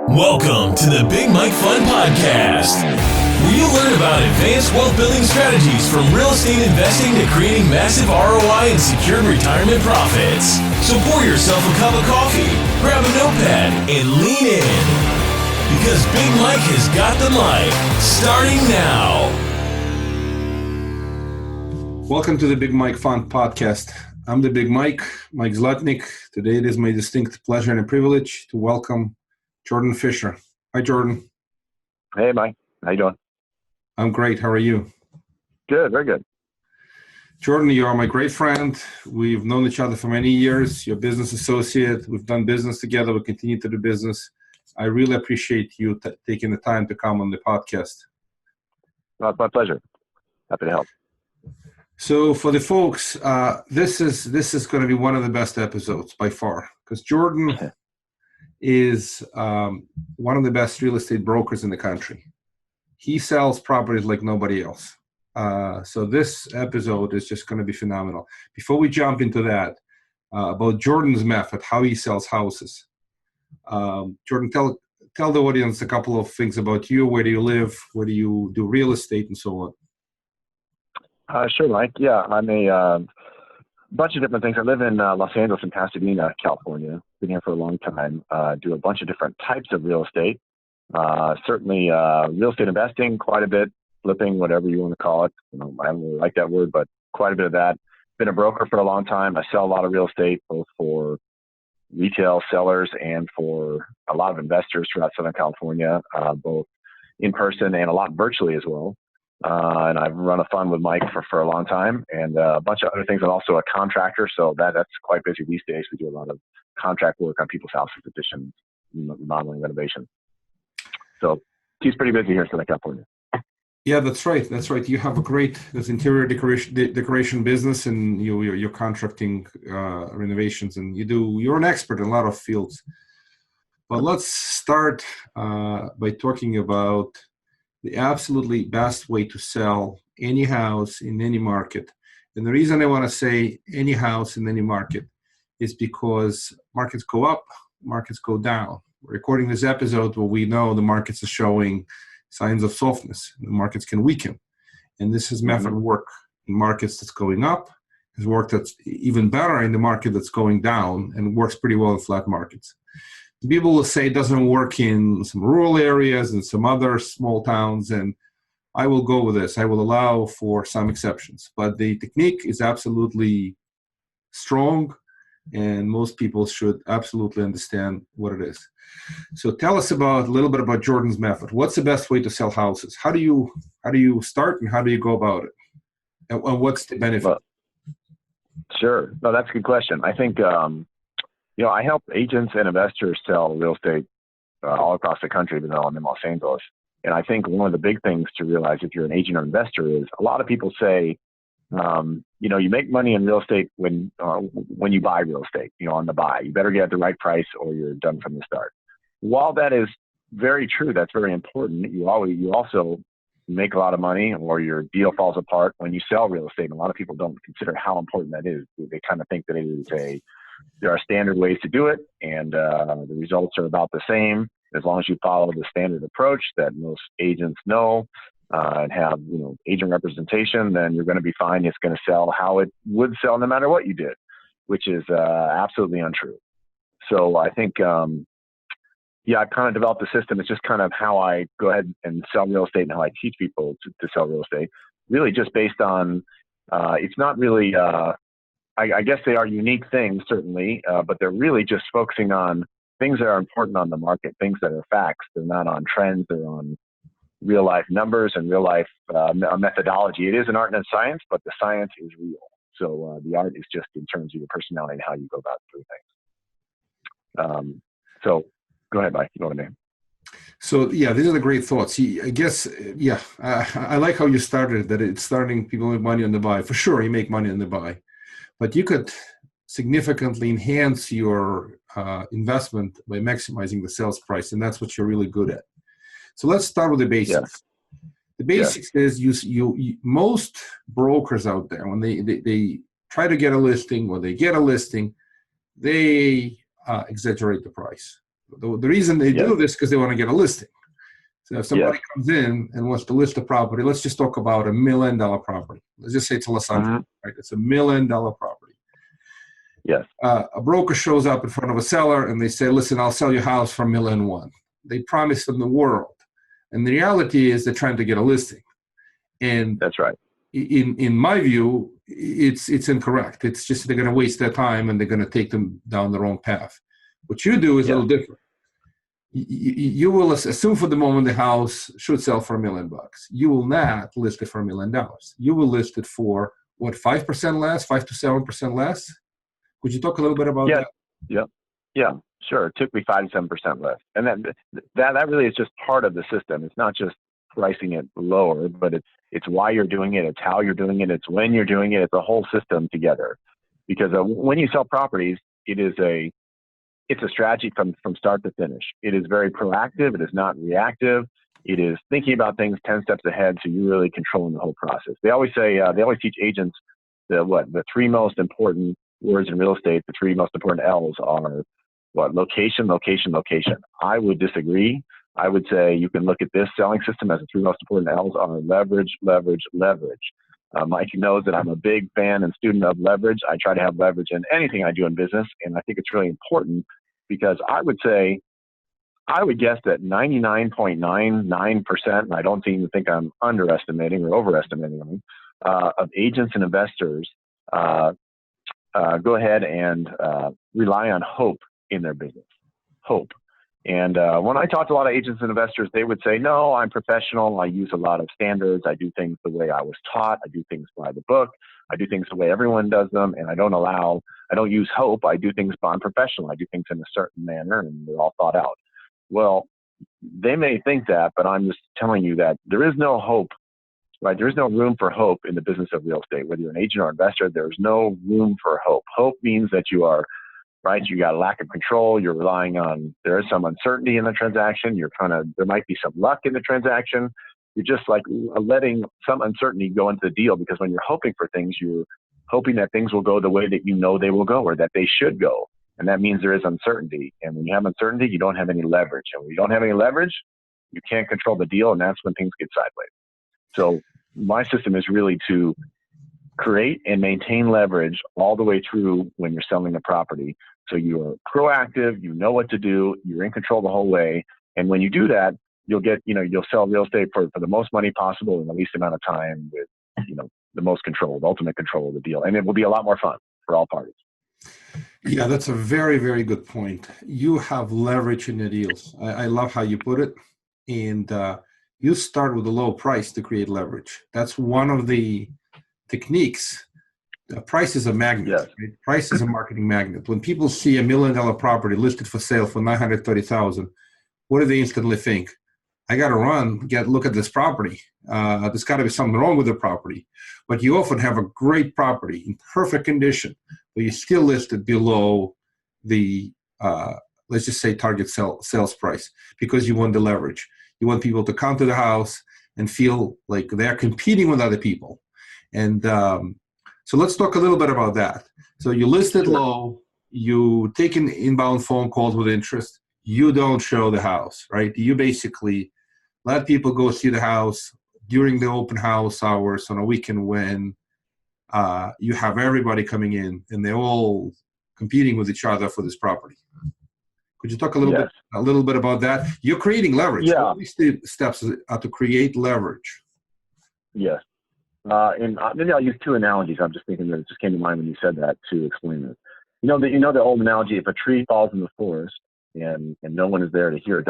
Welcome to the Big Mike Fund Podcast, where you learn about advanced wealth building strategies from real estate investing to creating massive ROI and secured retirement profits. So pour yourself a cup of coffee, grab a notepad, and lean in. Because Big Mike has got the mic, starting now. Welcome to the Big Mike Fund Podcast. I'm the Big Mike Zlotnik. Today it is my distinct pleasure and a privilege to welcome Jordan Fisher. Hi, Jordan. Hey, Mike. How you doing? I'm great. How are you? Good. Very good. Jordan, you are my great friend. We've known each other for many years. You're a business associate. We've done business together. We continue to do business. I really appreciate you taking the time to come on the podcast. Well, it's my pleasure. Happy to help. So for the folks, this is going to be one of the best episodes by far because Jordan is one of the best real estate brokers in the country. He sells properties like nobody else. So this episode is just going to be phenomenal. Before we jump into that, about Jordan's method, how he sells houses. Jordan, tell the audience a couple of things about you. Where do you live? Where do you do real estate and so on? Sure, Mike. Yeah, I'm a bunch of different things. I live in Los Angeles and Pasadena, California. Been here for a long time. Do a bunch of different types of real estate. Certainly real estate investing, quite a bit. Flipping, whatever you want to call it. I don't really like that word, but quite a bit of that. Been a broker for a long time. I sell a lot of real estate, both for retail sellers and for a lot of investors throughout Southern California, both in person and a lot virtually as well. And I've run a fund with Mike for a long time and a bunch of other things. I'm also a contractor, so that's quite busy these days. We do a lot of contract work on people's houses, additions, remodeling, renovation. So he's pretty busy here in Southern California. Yeah, that's right. You have a great interior decoration business, and you're contracting renovations, and you're an expert in a lot of fields. But let's start by talking about the absolutely best way to sell any house in any market. And the reason I want to say any house in any market is because markets go up, markets go down. We're recording this episode where we know the markets are showing signs of softness. The markets can weaken. And this is method work in markets that's going up, has worked that's even better in the market that's going down, and works pretty well in flat markets. People will say it doesn't work in some rural areas and some other small towns, and I will go with this. I will allow for some exceptions. But the technique is absolutely strong, and most people should absolutely understand what it is. So tell us a little bit about Jordan's method. What's the best way to sell houses? How do you start, and how do you go about it? And what's the benefit? Well, sure. No, that's a good question. I think I help agents and investors sell real estate all across the country, even though I'm in Los Angeles. And I think one of the big things to realize if you're an agent or investor is a lot of people say, you make money in real estate when you buy real estate, on the buy. You better get at the right price or you're done from the start. While that is very true, that's very important. You also make a lot of money or your deal falls apart when you sell real estate. And a lot of people don't consider how important that is. They kind of think that there are standard ways to do it, and the results are about the same as long as you follow the standard approach that most agents know and have, agent representation. Then you're going to be fine. It's going to sell how it would sell no matter what you did, which is absolutely untrue. So I think, I've kind of developed a system. It's just kind of how I go ahead and sell real estate and how I teach people to sell real estate. Really, just based on it's not really. I guess they are unique things, certainly, but they're really just focusing on things that are important on the market, things that are facts. They're not on trends. They're on real-life numbers and real-life methodology. It is an art and a science, but the science is real. So the art is just in terms of your personality and how you go about doing things. So go ahead, Mike. You know what I mean? So, these are the great thoughts. I guess, I like how you started, that it's starting people make money on the buy. For sure, you make money on the buy. But you could significantly enhance your investment by maximizing the sales price, and that's what you're really good at. So let's start with the basics. Yeah. The basics is you most brokers out there, when they try to get a listing or they get a listing, they exaggerate the price. The reason they do this because they want to get a listing. So if somebody comes in and wants to list a property, let's just talk about $1 million property. Let's just say it's a Los Angeles, right? It's $1 million property. Yes. A broker shows up in front of a seller and they say, listen, I'll sell your house for $1.1 million. They promise them the world. And the reality is they're trying to get a listing. And that's right. In my view, it's incorrect. It's just they're going to waste their time and they're going to take them down the wrong path. What you do is a little different. You will assume for the moment the house should sell for $1 million. You will not list it for $1 million. You will list it for what, 5% less, 5 to 7% less? Could you talk a little bit about that? Yeah, sure. It took me 5 to 7% less, and that really is just part of the system. It's not just pricing it lower, but it's why you're doing it, it's how you're doing it, it's when you're doing it, it's a whole system together. Because when you sell properties, it's a strategy from start to finish. It is very proactive. It is not reactive. It is thinking about things 10 steps ahead, so you're really controlling the whole process. They always say, they always teach agents the 3 most important words in real estate, the 3 most important L's are what? Location, location, location. I would disagree. I would say you can look at this selling system as the 3 most important L's are leverage, leverage, leverage. Mike knows that I'm a big fan and student of leverage. I try to have leverage in anything I do in business, and I think it's really important because I would guess that 99.99%, and I don't even think I'm underestimating or overestimating them, of agents and investors go ahead and rely on hope in their business. Hope. And when I talk to a lot of agents and investors, they would say, no, I'm professional. I use a lot of standards. I do things the way I was taught. I do things by the book. I do things the way everyone does them. And I don't use hope. I do things by I'm professional. I do things in a certain manner and they're all thought out. Well, they may think that, but I'm just telling you that there is no hope, right? There is no room for hope in the business of real estate. Whether you're an agent or investor, there's no room for hope. Hope means that you are right? You got a lack of control. You're relying on, there is some uncertainty in the transaction. There might be some luck in the transaction. You're just like letting some uncertainty go into the deal because when you're hoping for things, you're hoping that things will go the way that you know they will go or that they should go. And that means there is uncertainty. And when you have uncertainty, you don't have any leverage. And when you don't have any leverage, you can't control the deal. And that's when things get sideways. So my system is really to create and maintain leverage all the way through when you're selling a property. So you're proactive, you know what to do, you're in control the whole way. And when you do that, you'll sell real estate for the most money possible in the least amount of time with, the most control, the ultimate control of the deal. And it will be a lot more fun for all parties. Yeah, that's a very, very good point. You have leverage in the deals. I love how you put it. And you start with a low price to create leverage. That's one of the techniques. Price is a magnet. Yes. Right? Price is a marketing magnet. When people see $1 million property listed for sale for $930,000, what do they instantly think? I got to look at this property. There's got to be something wrong with the property. But you often have a great property in perfect condition, but you still listed below the, let's just say, target sales price because you want the leverage. You want people to come to the house and feel like they're competing with other people. And so let's talk a little bit about that. So you listed low, you take in inbound phone calls with interest, you don't show the house, right? You basically let people go see the house during the open house hours on a weekend when you have everybody coming in and they're all competing with each other for this property. Could you talk a little bit about that? You're creating leverage. Yeah. All these steps are to create leverage. Yes. And maybe I'll use 2 analogies. I'm just thinking that it just came to mind when you said that to explain this. The old analogy, if a tree falls in the forest and no one is there to hear it,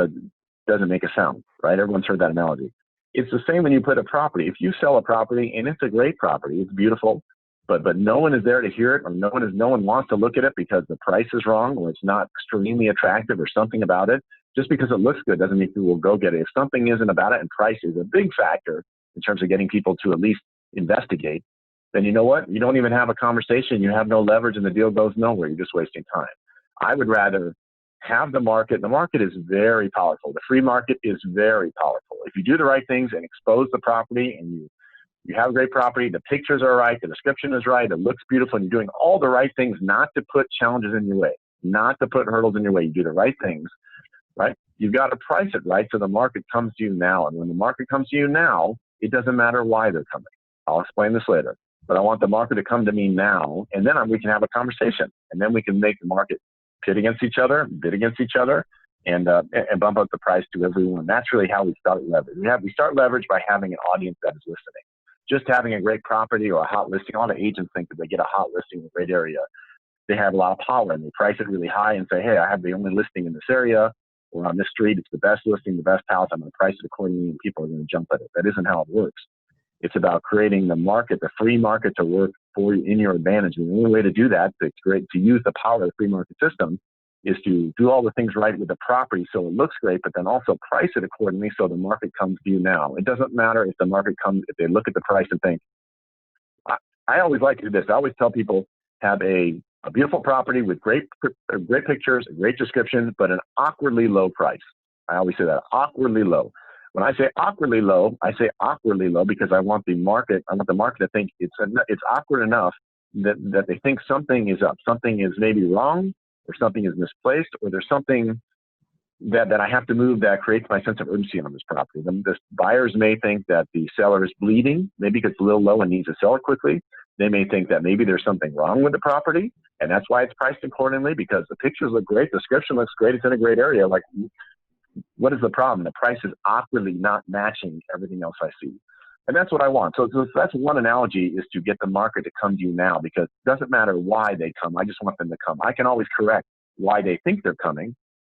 doesn't make a sound, right? Everyone's heard that analogy. It's the same when you put a property. If you sell a property and it's a great property, it's beautiful, but no one is there to hear it, or no one wants to look at it because the price is wrong or it's not extremely attractive or something about it. Just because it looks good doesn't mean people will go get it. If something isn't about it, and price is a big factor in terms of getting people to at least investigate, then you know what? You don't even have a conversation. You have no leverage and the deal goes nowhere. You're just wasting time. I would rather have the market. The market is very powerful. The free market is very powerful. If you do the right things and expose the property and you have a great property, the pictures are right, the description is right, it looks beautiful, and you're doing all the right things not to put challenges in your way, not to put hurdles in your way. You do the right things. right? You've got to price it right so the market comes to you now. And when the market comes to you now, it doesn't matter why they're coming. I'll explain this later. But I want the market to come to me now, and then we can have a conversation. And then we can make the market pit against each other, bid against each other, and bump up the price to everyone. That's really how we start leverage. We start leverage by having an audience that is listening. Just having a great property or a hot listing. A lot of agents think that they get a hot listing in a great area, they have a lot of power, and they price it really high and say, hey, I have the only listing in this area or on this street. It's the best listing, the best house. I'm going to price it accordingly, and people are going to jump at it. That isn't how it works. It's about creating the market, the free market, to work for you in your advantage. And the only way to do that, to use the power of the free market system, is to do all the things right with the property so it looks great, but then also price it accordingly so the market comes to you now. It doesn't matter if the market comes, if they look at the price and think, I always like to do this. I always tell people, have a beautiful property with great pictures, a great description, but an awkwardly low price. I always say that, awkwardly low. When I say awkwardly low, I say awkwardly low because I want the market to think it's awkward enough that they think something is up, something is maybe wrong, or something is misplaced, or there's something that I have to move that creates my sense of urgency on this property. The buyers may think that the seller is bleeding, maybe because it's a little low and needs to sell it quickly. They may think that maybe there's something wrong with the property, and that's why it's priced accordingly, because the pictures look great, the description looks great, it's in a great area. Like, what is the problem? The price is awkwardly not matching everything else I see. And that's what I want. So that's one analogy, is to get the market to come to you now, because it doesn't matter why they come. I just want them to come. I can always correct why they think they're coming,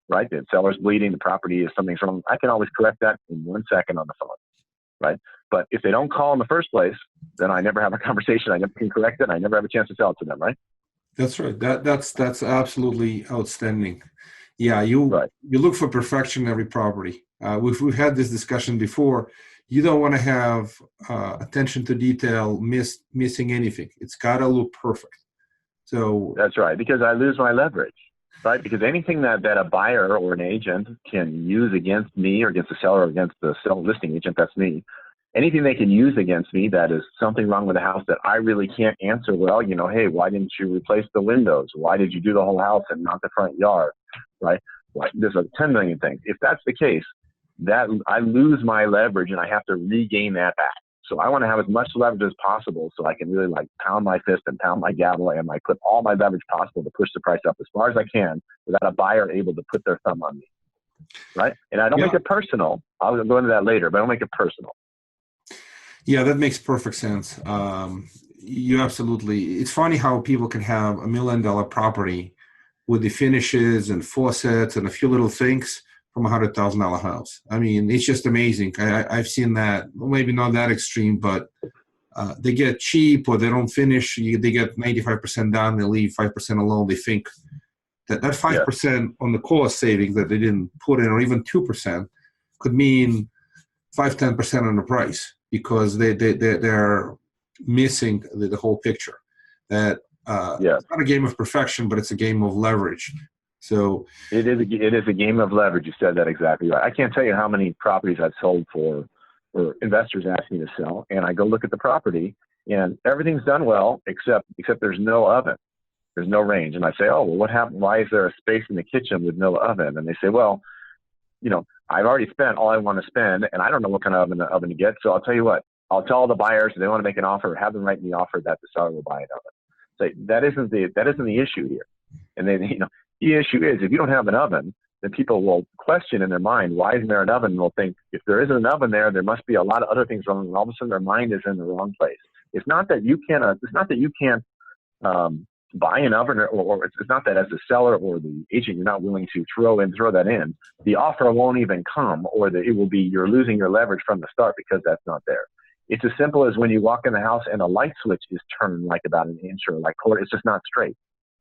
right? The seller's bleeding, the property is, something's wrong. I can always correct that in 1 second on the phone, right? But if they don't call in the first place, then I never have a conversation. I never can correct it. I never have a chance to sell it to them, right? That's right. That's absolutely outstanding. Yeah, you look for perfection in every property. We've had this discussion before. You don't want to have attention to detail missing anything. It's got to look perfect. So that's right, because I lose my leverage, right? Because anything that a buyer or an agent can use against me, or against the seller, or against the listing agent, that's me. Anything they can use against me that is something wrong with the house that I really can't answer well, hey, why didn't you replace the windows? Why did you do the whole house and not the front yard, right? There's 10 million things. If that's the case, that I lose my leverage and I have to regain that back. So I want to have as much leverage as possible so I can really pound my fist and pound my gavel and put all my leverage possible to push the price up as far as I can without a buyer able to put their thumb on me, right? And I don't make it personal. I'll go into that later, but I don't make it personal. Yeah, that makes perfect sense. You absolutely. It's funny how people can have $1 million property with the finishes and faucets and a few little things from $100,000 house. I mean, it's just amazing. I've seen that. Well, maybe not that extreme, but they get cheap, or they don't finish. They get 95% done. They leave 5% alone. They think that 5% on the cost savings that they didn't put in, or even 2%, could mean 5-10% on the price, because they're missing the whole picture. That it's not a game of perfection, but it's a game of leverage. So it is a game of leverage. You said that exactly right. I can't tell you how many properties I've sold for investors asking me to sell, and I go look at the property and everything's done well except there's no oven, there's no range, and I say, oh well, what happened? Why is there a space in the kitchen with no oven? And they say, well, I've already spent all I want to spend, and I don't know what kind of oven to get. So I'll tell you what, I'll tell all the buyers, if they want to make an offer, have them write me the offer that the seller will buy an oven. So that isn't the issue here. And then the issue is, if you don't have an oven, then people will question in their mind, why isn't there an oven? And they'll think, if there isn't an oven there must be a lot of other things wrong. And all of a sudden their mind is in the wrong place. It's not that you can't buy an oven, or it's not that as the seller or the agent you're not willing to throw that in. The offer won't even come, or it will be, you're losing your leverage from the start because that's not there. It's as simple as when you walk in the house and a light switch is turned about an inch or quarter. It's just not straight.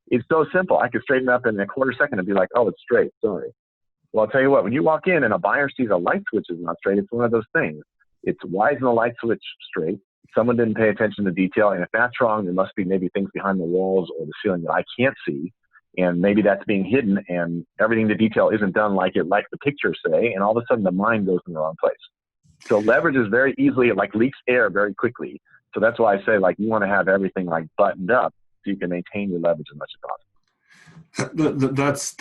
It's so simple. I could straighten up in a quarter second and be like, oh, it's straight. Sorry. Well, I'll tell you what, when you walk in and a buyer sees a light switch is not straight, it's one of those things. It's, why isn't the light switch straight? Someone didn't pay attention to detail. And if that's wrong, there must be maybe things behind the walls or the ceiling that I can't see. And maybe that's being hidden, and everything to detail isn't done like the pictures say. And all of a sudden the mind goes in the wrong place. So leverage is very easily, it leaks air very quickly. So that's why I say you want to have everything buttoned up so you can maintain your leverage as much as possible. That's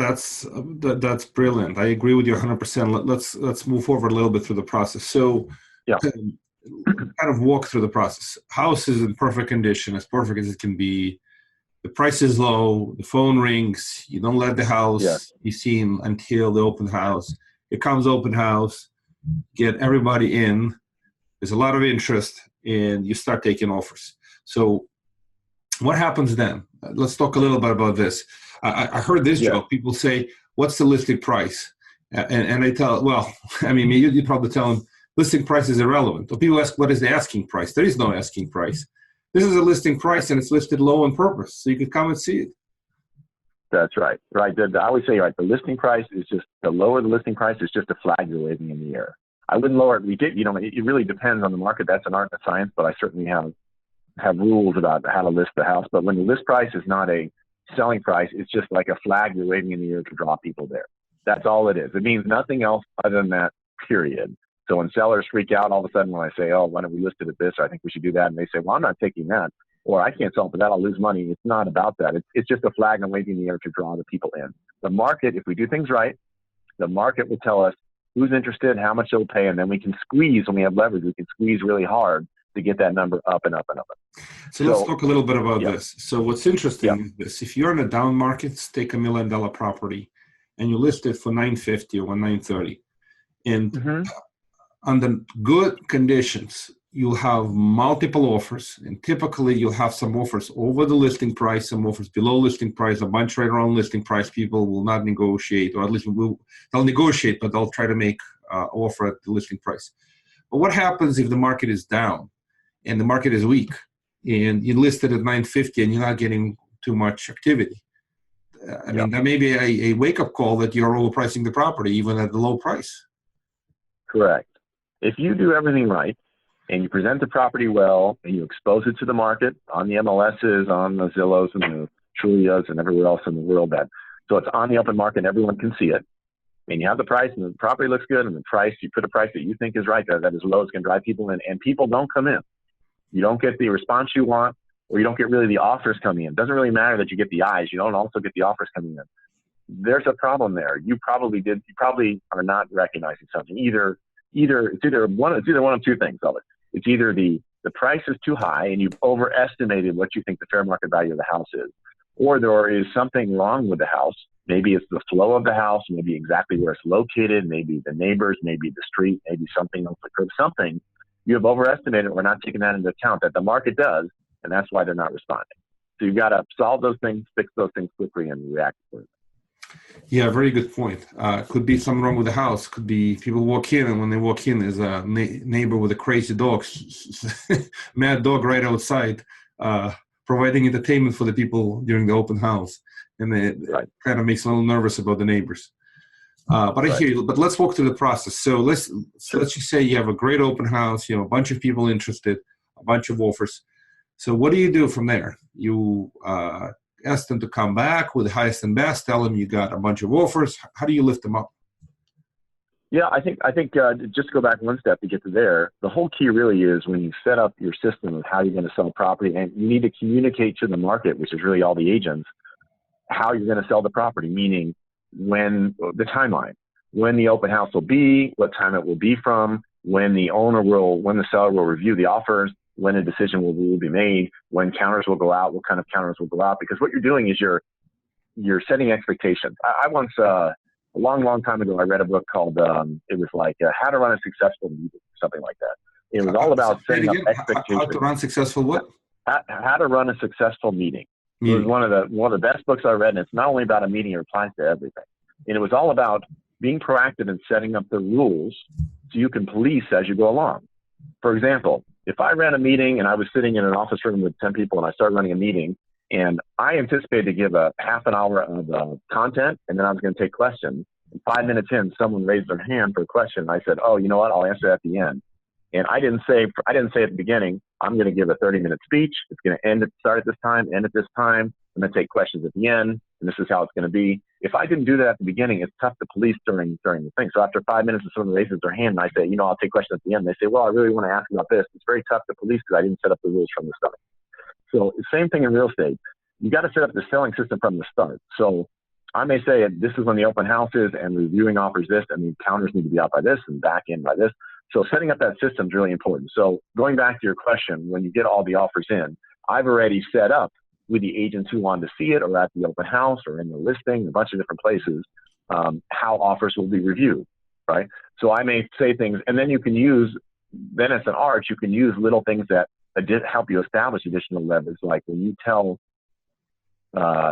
brilliant. I agree with you 100%. Let's move forward a little bit through the process. So, Yeah. kind of walk through the process. House is in perfect condition, as perfect as it can be. The price is low. The phone rings. You don't let the house be seen until the open house. It comes open house. Get everybody in. There's a lot of interest, and you start taking offers. So, what happens then? Let's talk a little bit about this. I heard this joke. People say, "What's the listing price?" And I tell, well, I mean, you probably tell them listing price is irrelevant. Or people ask, "What is the asking price?" There is no asking price. This is a listing price, and it's listed low on purpose, so you can come and see it. That's right. Right. I always say, right, the listing price is just, the lower the listing price is just a flag you're waving in the air. I wouldn't lower it. It really depends on the market. That's an art and a science, but I certainly have rules about how to list the house. But when the list price is not a selling price, it's just like a flag you're waving in the air to draw people there. That's all it is. It means nothing else other than that, period. So when sellers freak out all of a sudden when I say, "Oh, why don't we list it at this?" Or, "I think we should do that," and they say, "Well, I'm not taking that," or, "I can't sell for that, I'll lose money." It's not about that. It's just a flag I'm waving in the air to draw the people in. The market, if we do things right, the market will tell us who's interested, how much they'll pay, and then we can squeeze. When we have leverage, we can squeeze really hard to get that number up and up and up. So let's talk a little bit about this. So what's interesting is this: if you're in a down market, take $1 million property, and you list it for $950 or $930, and under good conditions, you'll have multiple offers, and typically you'll have some offers over the listing price, some offers below listing price, a bunch right around listing price. People will not negotiate, or at least they'll negotiate, but they'll try to make offer at the listing price. But what happens if the market is down and the market is weak, and you listed at $950 and you're not getting too much activity? I mean, that may be a wake-up call that you're overpricing the property even at the low price. Correct. If you do everything right and you present the property well and you expose it to the market on the MLSs, on the Zillows and the Trulias and everywhere else in the world, so it's on the open market and everyone can see it, and you have the price and the property looks good, and the price, you put a price that you think is right there, that is low, it's going to drive people in, and people don't come in. You don't get the response you want, or you don't get really the offers coming in. It doesn't really matter that you get the eyes. You don't also get the offers coming in. There's a problem there. You probably are not recognizing something. It's either one of two things of it. It's either the price is too high and you've overestimated what you think the fair market value of the house is, or there is something wrong with the house. Maybe it's the flow of the house, maybe exactly where it's located, maybe the neighbors, maybe the street, maybe something else occurred. Something you have overestimated. We're not taking that into account that the market does, and that's why they're not responding. So you've got to solve those things, fix those things quickly, and react to it. Yeah, very good point. Could be something wrong with the house. Could be people walk in, and when they walk in, there's a neighbor with a crazy dog, mad dog right outside, providing entertainment for the people during the open house. And it kind of makes a little nervous about the neighbors. But I hear you. But let's walk through the process. So let's just say you have a great open house, you have a bunch of people interested, a bunch of offers. So what do you do from there? You ask them to come back with the highest and best, tell them you got a bunch of offers. How do you lift them up? Yeah, I think just to go back one step to get to there, the whole key really is when you set up your system of how you're going to sell property, and you need to communicate to the market, which is really all the agents, how you're going to sell the property, meaning when the timeline, when the open house will be, what time it will be from, when the seller will review the offers, when a decision will be made, when counters will go out, what kind of counters will go out. Because what you're doing is you're setting expectations. I once, a long time ago, I read a book called, it was like How to Run a Successful Meeting, something like that. It was all about setting up expectations. How to run successful what? How to run a successful meeting. It was one of the best books I read, and it's not only about a meeting, it applies to everything. And it was all about being proactive and setting up the rules so you can police as you go along. For example, if I ran a meeting and I was sitting in an office room with 10 people and I started running a meeting and I anticipated to give a half an hour of content and then I was going to take questions. And 5 minutes in, someone raised their hand for a question. And I said, "Oh, you know what? I'll answer that at the end." And I didn't say at the beginning, "I'm going to give a 30-minute speech. It's going to start at this time, end at this time. I'm going to take questions at the end, and this is how it's going to be." If I didn't do that at the beginning, it's tough to police during the thing. So after 5 minutes, if someone raises their hand and I say, "I'll take questions at the end," they say, "Well, I really want to ask about this." It's very tough to police because I didn't set up the rules from the start. So the same thing in real estate. you got to set up the selling system from the start. So I may say this is when the open house is and reviewing offers this, and the counters need to be out by this and back in by this. So setting up that system is really important. So going back to your question, when you get all the offers in, I've already set up with the agents who want to see it or at the open house or in the listing, a bunch of different places, how offers will be reviewed, right? So I may say things, and then you can use, then as an art, you can use little things that help you establish additional leverage. Like when you tell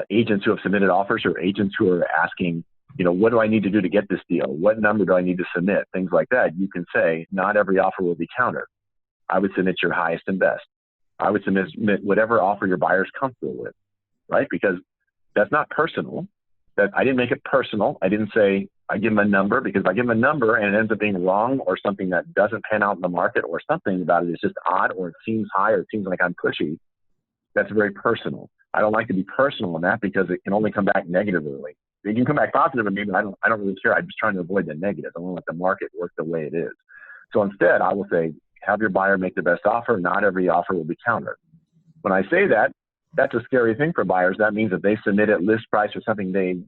agents who have submitted offers or agents who are asking, what do I need to do to get this deal? What number do I need to submit? Things like that. You can say, not every offer will be countered. I would submit your highest and best. I would submit whatever offer your buyer's comfortable with, right? Because that's not personal. That I didn't make it personal. I didn't say I give them a number, because if I give them a number and it ends up being wrong or something that doesn't pan out in the market or something about it is just odd or it seems high or it seems like I'm pushy, that's very personal. I don't like to be personal in that because it can only come back negatively. It can come back positively, but I don't really care. I'm just trying to avoid the negative. I want to let the market work the way it is. So instead, I will say, have your buyer make the best offer. Not every offer will be countered. When I say that, that's a scary thing for buyers. That means if they submit at list price or something they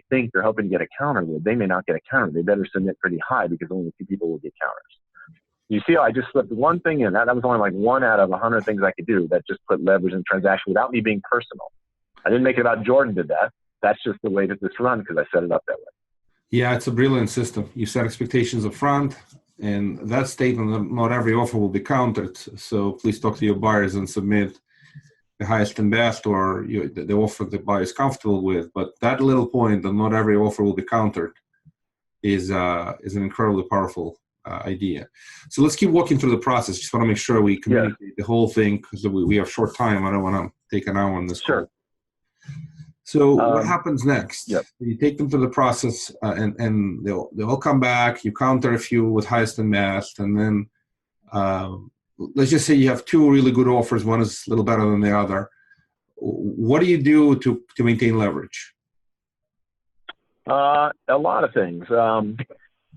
think they're hoping to get a counter with, they may not get a counter. They better submit pretty high because only a few people will get counters. You see how I just slipped one thing in? That was only like one out of 100 things I could do that just put leverage in transaction without me being personal. I didn't make it about Jordan did that. That's just the way that this runs because I set it up that way. Yeah, it's a brilliant system. You set expectations up front, and that statement that not every offer will be countered. So please talk to your buyers and submit the highest and best, or the offer the buyer is comfortable with. But that little point that not every offer will be countered is an incredibly powerful idea. So let's keep walking through the process. Just want to make sure we communicate the whole thing because we have short time. I don't want to take an hour on this call. So what happens next? Yep. You take them through the process, and they'll come back. You counter a few with highest and best, and then let's just say you have two really good offers. One is a little better than the other. What do you do to maintain leverage? A lot of things.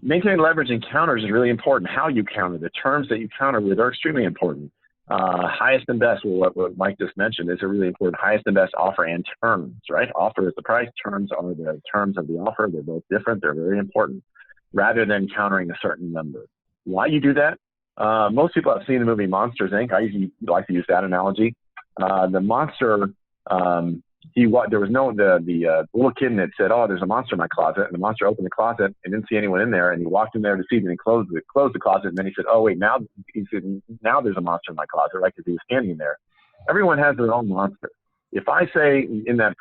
Maintaining leverage in counters is really important. How you counter, the terms that you counter with are extremely important. Highest and best, what Mike just mentioned, is a really important. Highest and best offer and terms, right? Offer is the price, terms are the terms of the offer. They're both different. They're very important, rather than countering a certain number. Why you do that? Most people have seen the movie Monsters, Inc. I usually like to use that analogy. The monster, there was the little kid that said, "Oh, there's a monster in my closet," and the monster opened the closet and didn't see anyone in there, and he walked in there to see it and closed the closet, and then he said, "Oh wait, now there's a monster in my closet," right? Because he was standing there. Everyone has their own monster. If I say in that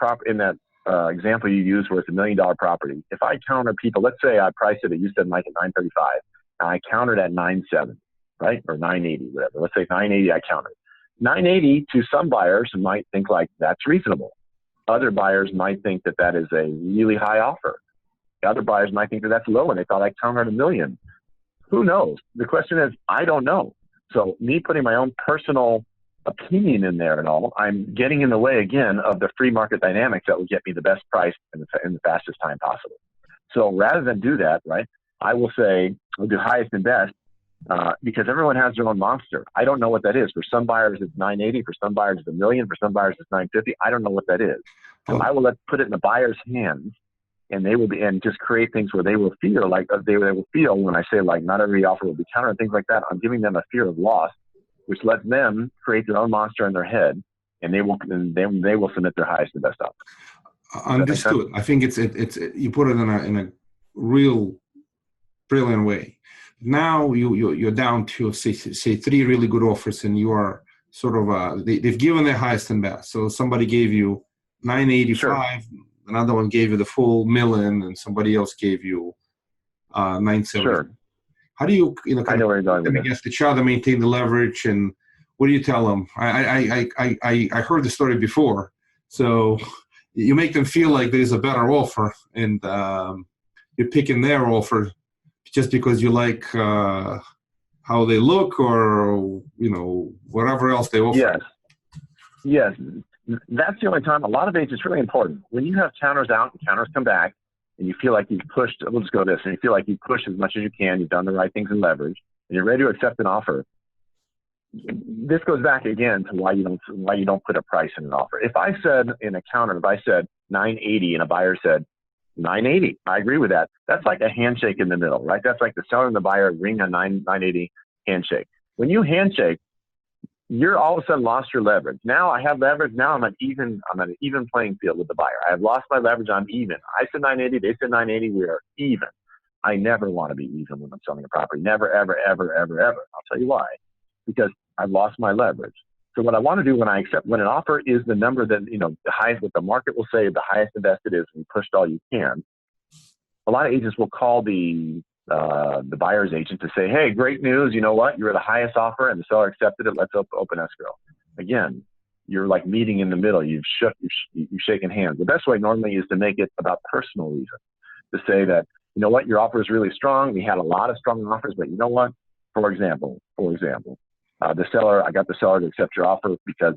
example you used where it's $1 million property, if I counter people, let's say I priced it at, you said Mike, at 935, and I countered at 9.7, right, or 980, whatever. Let's say 980, I countered. 980 to some buyers might think like that's reasonable. Other buyers might think that that is a really high offer. Other buyers might think that that's low and they thought I countered $1 million. Who knows? The question is, I don't know. So me putting my own personal opinion in there and all, I'm getting in the way again of the free market dynamics that will get me the best price in the fastest time possible. So rather than do that, right, I will say we'll do highest and best because everyone has their own monster. I don't know what that is. For some buyers, it's 980. For some buyers, it's $1 million. For some buyers, it's 950. I don't know what that is. So I will put it in the buyer's hands, and they will and just create things where they will feel like they will feel when I say like not every offer will be countered and things like that. I'm giving them a fear of loss, which lets them create their own monster in their head, and they will submit their highest and best offer. Understood. I think it's you put it in a real brilliant way. Now you're down to say three really good offers, and you are sort of they've given their highest and best. So somebody gave you 985, sure. Another one gave you the full $1 million, and somebody else gave you 970. Sure. How do you kind of against each other, maintain the leverage, and what do you tell them? I heard the story before, so you make them feel like there's a better offer, and you're picking their offer just because you like how they look, or whatever else they offer. Yes. That's the only time. A lot of agents, it's really important. When you have counters out and counters come back, and you feel like you've pushed, we'll just go this, and you feel like you've pushed as much as you can, you've done the right things in leverage, and you're ready to accept an offer, this goes back again to why you don't put a price in an offer. If I said in a counter, if I said 980 and a buyer said 980, I agree with that. That's like a handshake in the middle, right? That's like the seller and the buyer ring a 980 handshake. When you handshake, you're all of a sudden lost your leverage. Now I have leverage. Now I'm at an even playing field with the buyer. I have lost my leverage. I'm even. I said 980. They said 980. We are even. I never want to be even when I'm selling a property. Never, ever, ever, ever, ever. I'll tell you why. Because I've lost my leverage. So what I want to do when an offer is the number that, the highest, what the market will say, the highest invested is, and you pushed all you can. A lot of agents will call the buyer's agent to say, hey, great news. You know what? You're the highest offer and the seller accepted it. Let's open escrow. Again, you're like meeting in the middle. You've shaken hands. The best way normally is to make it about personal reasons, to say that, you know what, your offer is really strong. We had a lot of strong offers, but you know what? For example, I got the seller to accept your offer because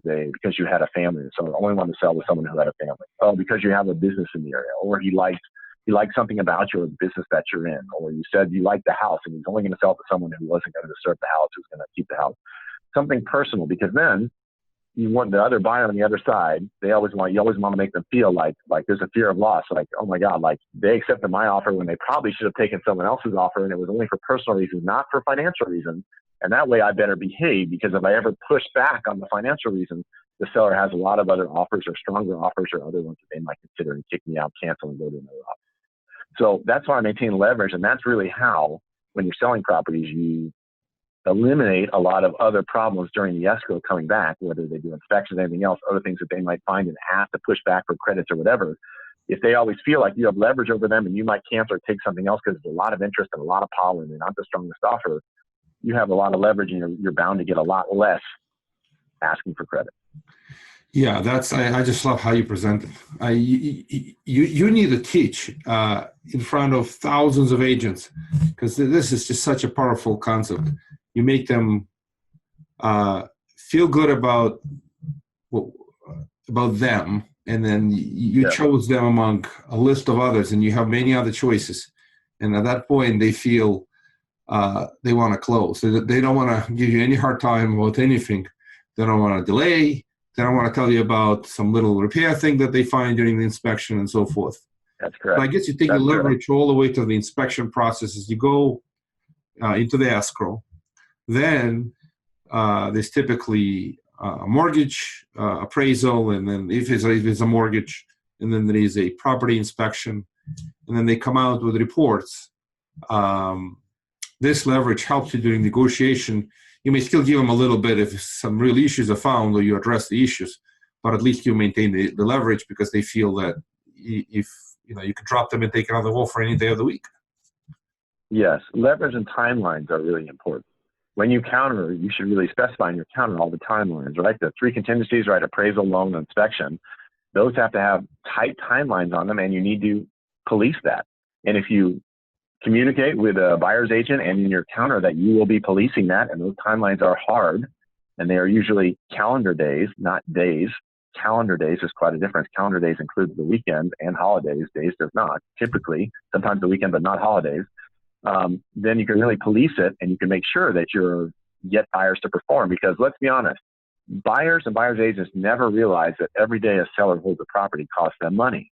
you had a family. So I only wanted to sell to someone who had a family. Oh, because you have a business in the area, or he liked something about your business that you're in, or you said you liked the house and he's only going to sell to someone who wasn't going to disturb the house, who's going to keep the house. Something personal, because then you want the other buyer on the other side. You always want to make them feel like there's a fear of loss. Like, oh my God, like they accepted my offer when they probably should have taken someone else's offer, and it was only for personal reasons, not for financial reasons. And that way I better behave, because if I ever push back on the financial reasons, the seller has a lot of other offers or stronger offers or other ones that they might consider and kick me out, cancel, and go to another offer. So that's why I maintain leverage. And that's really how, when you're selling properties, you eliminate a lot of other problems during the escrow coming back, whether they do inspections, anything else, other things that they might find and have to push back for credits or whatever. If they always feel like you have leverage over them and you might cancel or take something else because there's a lot of interest and a lot of power and they're not the strongest offer, you have a lot of leverage and you're bound to get a lot less asking for credit. Yeah, I just love how you present it. You need to teach in front of thousands of agents, because this is just such a powerful concept. You make them feel good about them, and then you chose them among a list of others, and you have many other choices. And at that point, they feel they want to close. They don't want to give you any hard time about anything. They don't want to delay. They don't want to tell you about some little repair thing that they find during the inspection and so forth. That's correct. But I guess you take the leverage all the way to the inspection process as you go into the escrow. Then there's typically a mortgage appraisal, and then if it's a mortgage, and then there is a property inspection, and then they come out with reports. This leverage helps you during negotiation. You may still give them a little bit if some real issues are found, or you address the issues, but at least you maintain the leverage, because they feel that if you can drop them and take another offer any day of the week. Yes, leverage and timelines are really important. When you counter, you should really specify in your counter all the timelines, right? The three contingencies, right? Appraisal, loan, and inspection. Those have to have tight timelines on them, and you need to police that. And if you communicate with a buyer's agent and in your counter that you will be policing that, and those timelines are hard, and they are usually calendar days, not days. Calendar days is quite a difference. Calendar days includes the weekend and holidays. Days does not. Typically, sometimes the weekend, but not holidays. Then you can really police it, and you can make sure that you get buyers to perform. Because let's be honest, buyers and buyer's agents never realize that every day a seller holds a property costs them money.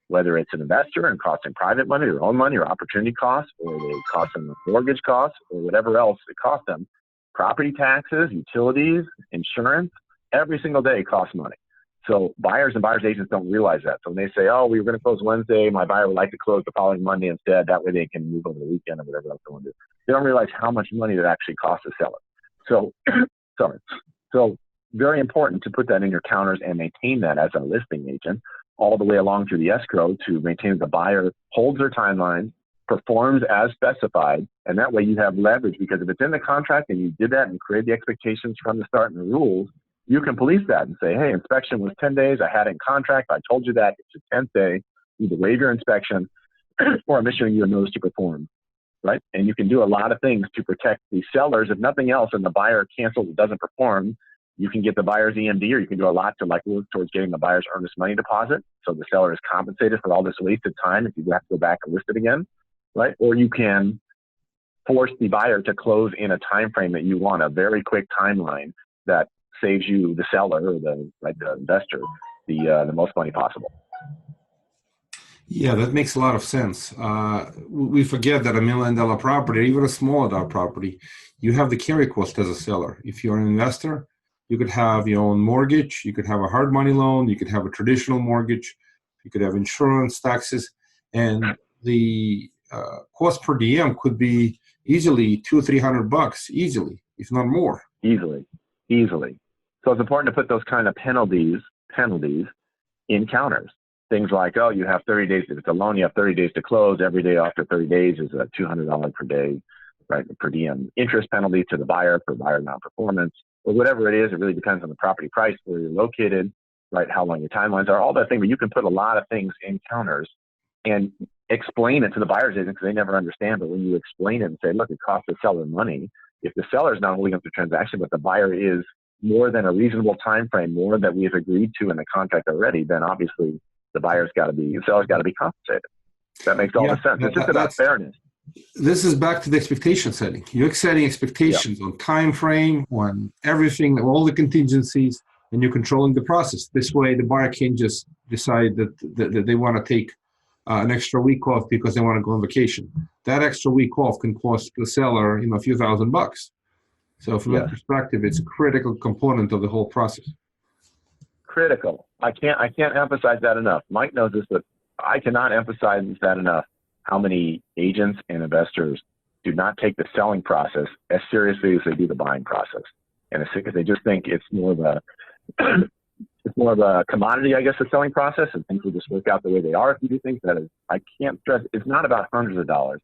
Whether it's an investor and costing private money, their own money, or opportunity costs, or they cost them mortgage costs, or whatever else it costs them, property taxes, utilities, insurance, every single day costs money. So buyers and buyer's agents don't realize that. So when they say, oh, we were going to close Wednesday, my buyer would like to close the following Monday instead, that way they can move over the weekend or whatever else they want to do. They don't realize how much money that actually costs the seller. So, So very important to put that in your counters and maintain that as a listing agent all the way along through the escrow, to maintain that the buyer holds their timeline, performs as specified, and that way you have leverage. Because if it's in the contract and you did that and created the expectations from the start and the rules, you can police that and say, hey, inspection was 10 days. I had it in contract. I told you that. It's a 10th day. You either waive your inspection or I'm issuing you a notice to perform, right? And you can do a lot of things to protect the sellers. If nothing else, and the buyer cancels and doesn't perform, you can get the buyer's EMD, or you can do a lot to work towards getting the buyer's earnest money deposit. So the seller is compensated for all this wasted time if you have to go back and list it again, right? Or you can force the buyer to close in a time frame that you want, a very quick timeline that saves you, the seller or the investor, the most money possible. Yeah, that makes a lot of sense. We forget that $1 million property, or even a smaller dollar property, you have the carry cost as a seller. If you're an investor, you could have your own mortgage, you could have a hard money loan, you could have a traditional mortgage, you could have insurance, taxes, and the cost per DM could be easily $200-300 easily, if not more. Easily. So it's important to put those kind of penalties in counters. Things like, oh, you have 30 days. If it's a loan, you have 30 days to close. Every day after 30 days is a $200 per day, right, per diem interest penalty to the buyer for buyer non-performance, or whatever it is. It really depends on the property price, where you're located, right, how long your timelines are, all that thing. But you can put a lot of things in counters and explain it to the buyer's agent, because they never understand. But when you explain it and say, look, it costs the seller money. If the seller is not holding up the transaction, but the buyer is more than a reasonable time frame, more that we have agreed to in the contract already, then obviously the seller's got to be compensated. That makes all the sense. It's just about fairness. This is back to the expectation setting. You're setting expectations on time frame, on everything, all the contingencies, and you're controlling the process. This way, the buyer can't just decide that they want to take an extra week off because they want to go on vacation. That extra week off can cost the seller, a few $1,000s. So from that perspective, it's a critical component of the whole process. Critical. I can't emphasize that enough. Mike knows this, but I cannot emphasize that enough. How many agents and investors do not take the selling process as seriously as they do the buying process, and it's because they just think it's more of a commodity, I guess, the selling process, and things will just work out the way they are if you do things. That is, I can't stress. It's not about hundreds of dollars.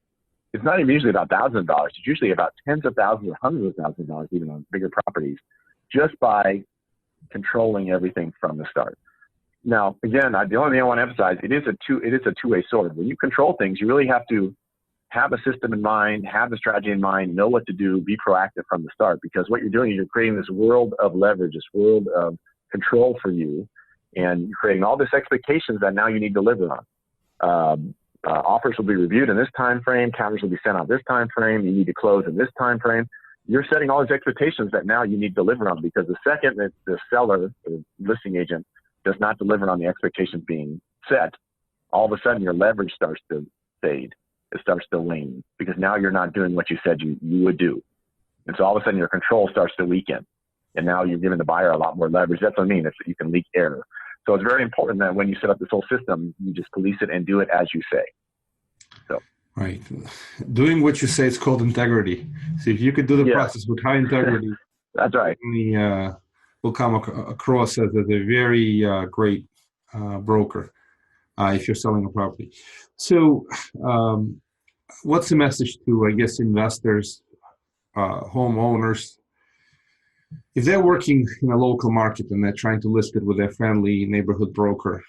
It's not even usually about thousands of dollars. It's usually about tens of thousands or hundreds of thousands of dollars, even on bigger properties, just by controlling everything from the start. Now, again, the only thing I want to emphasize, it is a two-way sword. When you control things, you really have to have a system in mind, have the strategy in mind, know what to do, be proactive from the start, because what you're doing is you're creating this world of leverage, this world of control for you, and you're creating all these expectations that now you need to deliver on. Offers will be reviewed in this time frame, counters will be sent out this time frame, you need to close in this time frame. You're setting all these expectations that now you need to deliver on, because the second that the seller, the listing agent, does not deliver on the expectations being set, all of a sudden your leverage starts to fade. It starts to wane, because now you're not doing what you said you would do. And so all of a sudden your control starts to weaken. And now you're giving the buyer a lot more leverage. That's what I mean. You can leak error. So it's very important that when you set up this whole system, you just police it and do it as you say. So. Right. Doing what you say is called integrity. So if you could do the process with high integrity, that's right. Will come across as a very great broker if you're selling a property. So what's the message to, I guess, investors, homeowners, if they're working in a local market and they're trying to list it with their friendly neighborhood broker,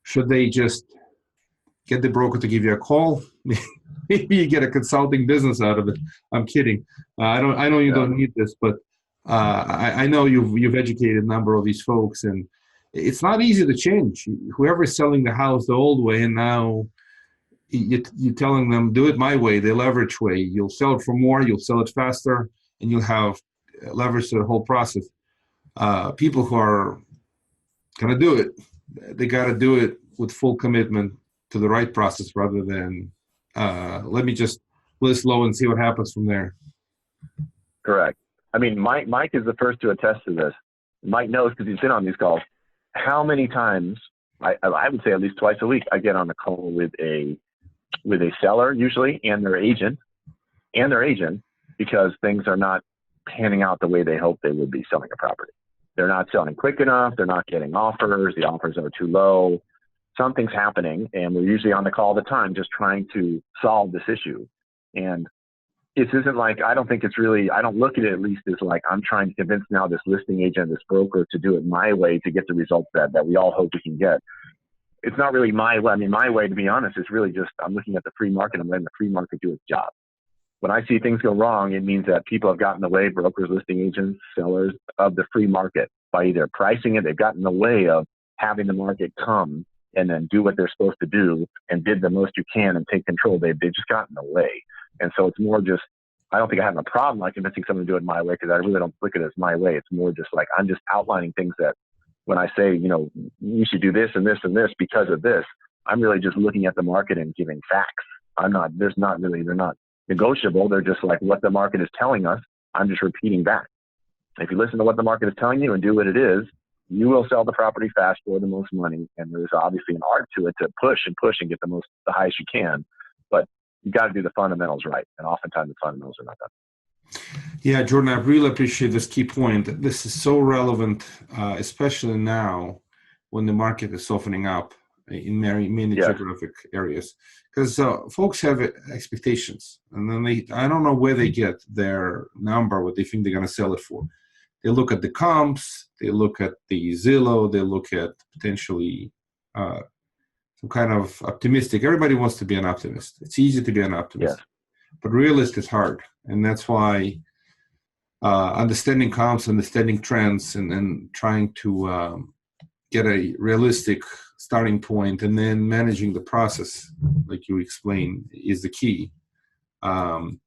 should they just get the broker to give you a call? Maybe you get a consulting business out of it. I'm kidding. I know you don't need this, but I know you've educated a number of these folks, and it's not easy to change. Whoever's selling the house the old way, and now you're telling them, do it my way, the leverage way. You'll sell it for more, you'll sell it faster, and you'll have leverage to the whole process. People who are going to do it, they got to do it with full commitment to the right process, rather than let me just list low and see what happens from there. Correct. I mean, Mike is the first to attest to this. Mike knows, because he's been on these calls, how many times, I would say at least twice a week, I get on a call with a seller usually and their agent, because things are not panning out the way they hope they would be selling a property. They're not selling quick enough. They're not getting offers. The offers are too low. Something's happening, and we're usually on the call all the time just trying to solve this issue. And it isn't like, I don't look at it at least as like I'm trying to convince now this listing agent, this broker, to do it my way to get the results that we all hope we can get. It's not really my way. I mean, my way, to be honest, is really just I'm looking at the free market. I'm letting the free market do its job. When I see things go wrong, it means that people have gotten in the way, brokers, listing agents, sellers, of the free market by either pricing it. They've gotten in the way of having the market come and then do what they're supposed to do and did the most you can and take control. They've just gotten in the way. And so it's more just, I don't think I have a problem like convincing someone to do it my way, because I really don't look at it as my way. It's more just like, I'm just outlining things that when I say, you should do this and this and this because of this, I'm really just looking at the market and giving facts. They're not negotiable. They're just like what the market is telling us. I'm just repeating back. If you listen to what the market is telling you and do what it is, you will sell the property fast for the most money. And there's obviously an art to it to push and get the highest you can. But you got to do the fundamentals right. And oftentimes the fundamentals are not done. Yeah, Jordan, I really appreciate this key point. This is so relevant, especially now when the market is softening up in many geographic areas. Because folks have expectations. And then I don't know where they get their number, what they think they're going to sell it for. They look at the comps, they look at the Zillow, they look at potentially some kind of optimistic. Everybody wants to be an optimist. It's easy to be an optimist, but realist is hard. And that's why understanding comps, understanding trends, and trying to get a realistic starting point and then managing the process, like you explained, is the key. But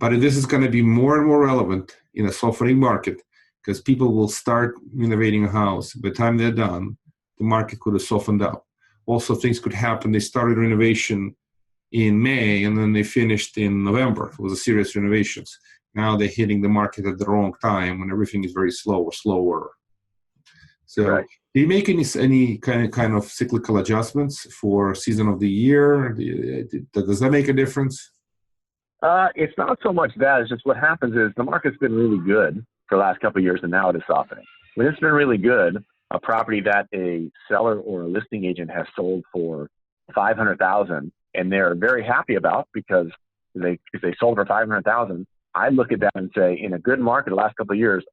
this is going to be more and more relevant in a softening market, because people will start renovating a house. By the time they're done, the market could have softened up. Also, things could happen. They started renovation in May, and then they finished in November. It was a serious renovations. Now they're hitting the market at the wrong time when everything is very slower. So, do you make any kind of cyclical adjustments for season of the year? Does that make a difference? It's not so much that. It's just what happens is the market's been really good for the last couple of years, and now it is softening. When it's been really good, a property that a seller or a listing agent has sold for $500,000 and they're very happy about because they sold for $500,000, I look at that and say, in a good market the last couple of years,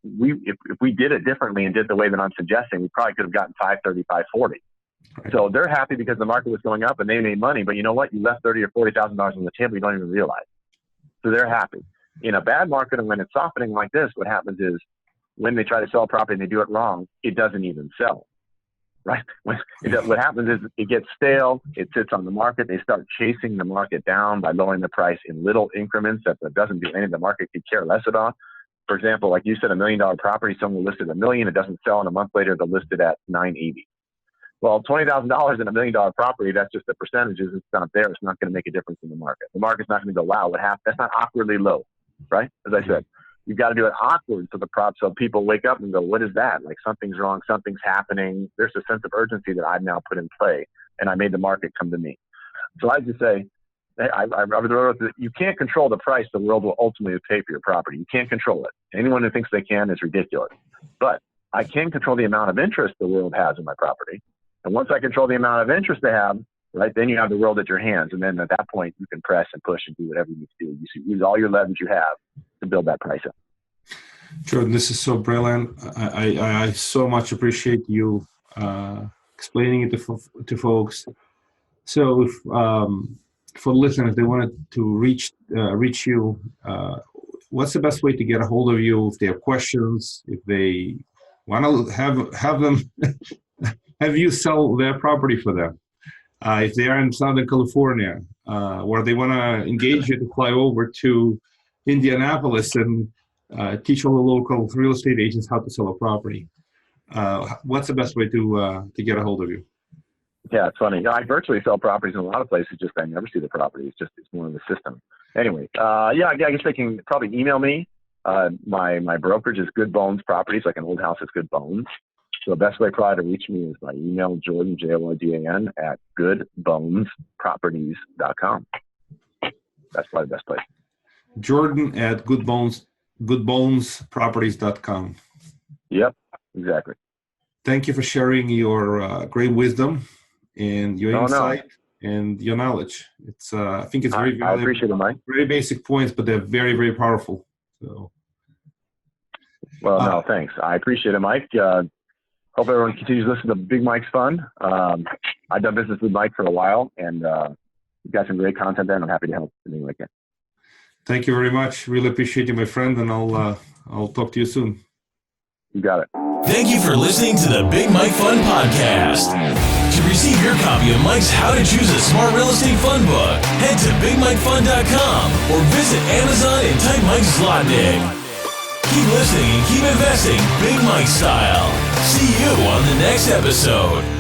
if we did it differently and did the way that I'm suggesting, we probably could have gotten $530,000, $540,000. Right. So they're happy because the market was going up and they made money, but you know what? You left $30,000 or $40,000 on the table you don't even realize. So they're happy. In a bad market and when it's softening like this, what happens is when they try to sell a property and they do it wrong, it doesn't even sell, right? What happens is it gets stale, it sits on the market, they start chasing the market down by lowering the price in little increments that doesn't do anything the market could care less about. For example, like you said, $1 million property, someone listed $1 million, it doesn't sell, and a month later they'll list it at $980,000. Well, $20,000 in $1 million property, that's just the percentages. It's not there. It's not going to make a difference in the market. The market's not going to go, wow, what happened? That's not awkwardly low, right? As I said, you've got to do it awkward so people wake up and go, what is that? Like something's wrong, something's happening. There's a sense of urgency that I've now put in play, and I made the market come to me. So I just say, you can't control the price the world will ultimately pay for your property. You can't control it. Anyone who thinks they can is ridiculous. But I can control the amount of interest the world has in my property. And once I control the amount of interest they have, right, then you have the world at your hands. And then at that point, you can press and push and do whatever you need to do. You use all your leverage you have to build that price up. Jordan, this is so brilliant. I so much appreciate you explaining it to folks. So if, for listeners, they wanted to reach you, what's the best way to get a hold of you if they have questions, if they want to have them have you sell their property for them? If they are in Southern California, or they want to engage you to fly over to Indianapolis and teach all the local real estate agents how to sell a property, what's the best way to get a hold of you? Yeah, it's funny. I virtually sell properties in a lot of places, just I never see the property. It's more in the system. Anyway, I guess they can probably email me. My brokerage is Good Bones Properties, like an old house is Good Bones. So the best way probably to reach me is by email, Jordan, JORDAN, at goodbonesproperties.com. That's probably the best place. Jordan at goodbonesproperties.com. Yep, exactly. Thank you for sharing your great wisdom and your insight and your knowledge. It's I think it's very valuable. I appreciate it, Mike. Very basic points, but they're very, very powerful. So, well, no, thanks. I appreciate it, Mike. Hope everyone continues to listen to Big Mike's Fun. I've done business with Mike for a while, and you've got some great content there, and I'm happy to help in any way I can. Thank you very much. Really appreciate you, my friend, and I'll talk to you soon. You got it. Thank you for listening to the Big Mike Fun Podcast. To receive your copy of Mike's How to Choose a Smart Real Estate Fund book, head to BigMikeFund.com or visit Amazon and type Mike Zlotnick. Keep listening and keep investing Big Mike style. See you on the next episode.